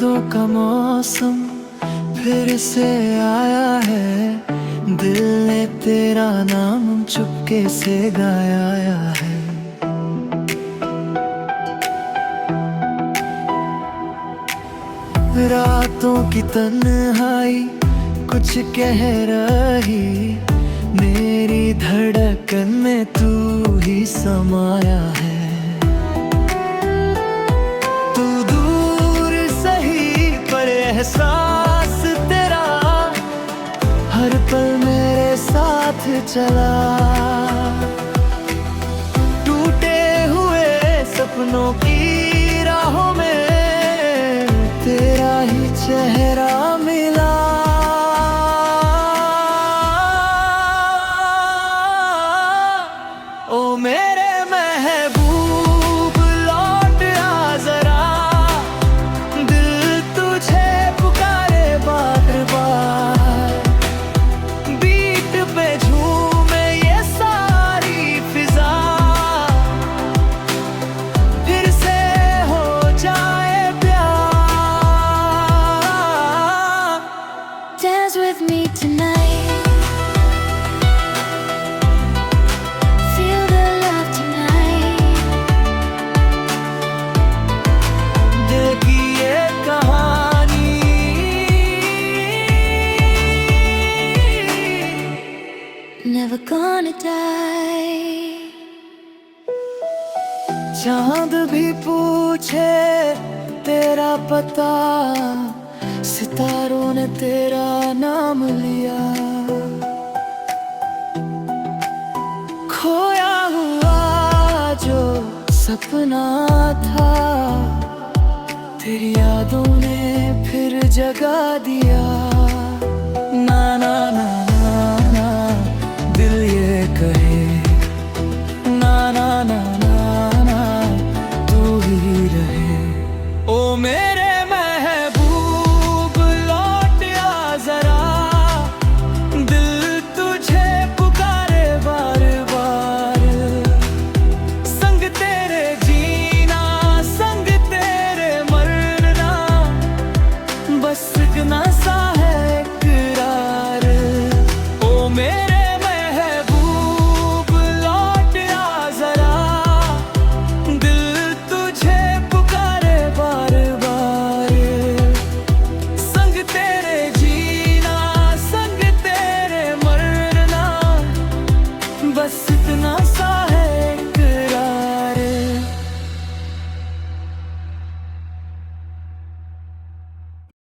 यादों का मौसम फिर से आया है। दिल ने तेरा नाम चुपके से गाया है। रातों की तन्हाई कुछ कह रही, मेरी धड़कन में तू ही समाया है। तू दूर सही पर एहसास तेरा हर पल मेरे साथ चला। टूटे हुए सपनों की राहों में तेरा ही चेहरा मिला। ओ मेरे महबूब लौट आ जरा, दिल तुझे पुकारे बार बार। बीट पे झूमे ये सारी फिजा, फिर से हो जाए प्यार। Dance with me tonight, feel the love tonight. दिल की ये कहानी Never gonna die. चांद भी पूछे तेरा पता, सितारों ने तेरा नाम लिया। खोया हुआ जो सपना था, तेरी यादों ने फिर जगा दिया।